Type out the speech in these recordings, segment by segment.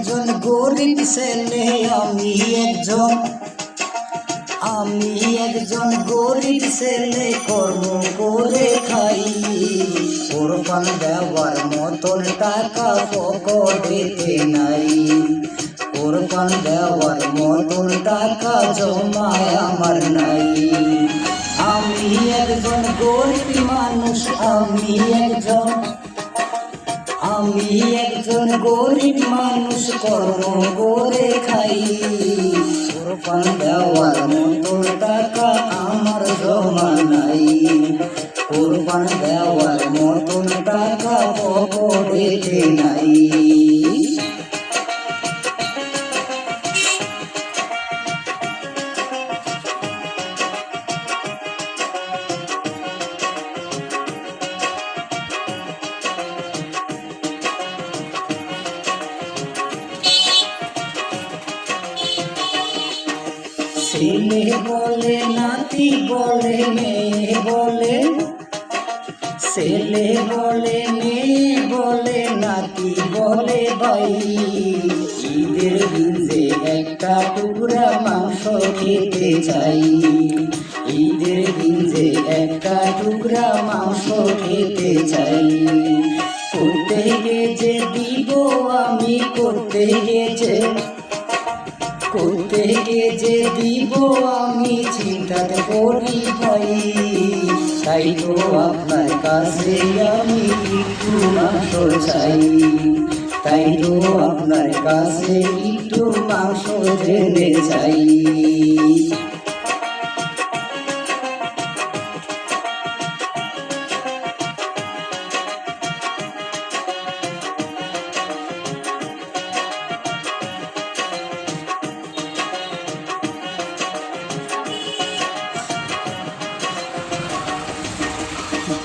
একজন গরিব ছেলে, আমি একজন গরিব ছেলে, কর্ম করে খাই। কোরবান দেওয়ার মতন টাকা পকেটে নাই, কোরবান দেওয়ার মতন টাকা জমায় আমার নাই। আমি একজন গরিব মানুষ, আমি একজন গরিব মানুষ, কর্ম করে খাই। কোরবান দেওয়ার মতন টাকা আমার জমা নাই, কোরবান দেওয়ার মতন টাকা পকেটে নাই। ছেলে বলে, নাতি বলে, মেয়ে বলে, ছেলে বলে, মেয়ে বলে, নাতি বলে ভাই। ঈদের দিন যে একটা টুকরা মাংস খেতে চাই, ঈদের দিন যে একটা টুকরা মাংস খেতে চাই। করতে গেছে দিব আমি, করতে গেছে দিব আমি, চিন্তাতে করি ভাই। তাই তো আপনার কাছে আমি একটু মাংস চাই, তাই তো আপনার কাছে একটু মাংস জেনে চাই।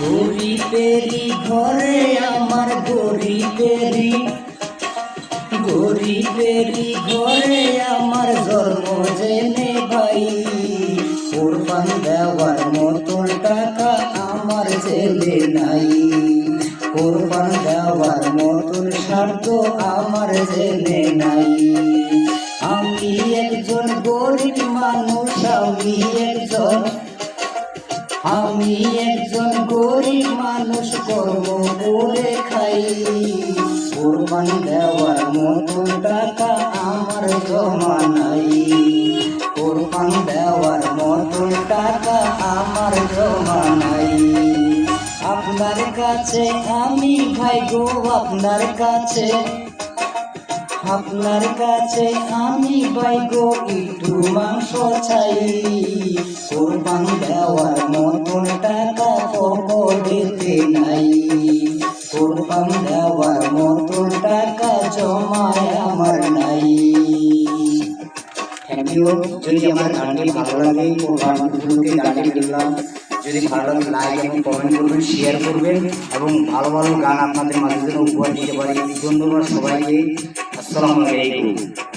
গরিবেরই ঘরে আমার, গরিবেরই ঘরে আমার জন্ম জেনে ভাই। কোরবান দেওয়ার মতন টাকা আমার জেলে নাই, কোরবান দেওয়ার মতন স্বার্থ আমার জেলে নাই। আমি একজন গরিব মানুষ, আমি একজন গরিব মানুষ, কর্ম করে খাই। কোরবান দেওয়ার মতন টাকা আমার জমা নাই, কোরবান দেওয়ার মতন টাকা আমার জমা নাই। আপনার কাছে আমি ভাই গো, আপনার কাছে আমি ভাই গো একটু মাংস চাই। কোরবান দেওয়ার মতন টাকা পকেটে নাই, কোরবান দেওয়ার মতন টাকা জমায় আমার নাই। Thank you. যদি আমার গানটি ভালো লাগে, গানটি দিলাম, যদি ভালো লাগে লাইক এবং কমেন্ট করবেন, শেয়ার করবেন এবং ভালো ভালো গান আপনাদের মাঝে যেন উপহার দিতে পারি। ধন্যবাদ সবাইকে। আসসালামু আলাইকুম।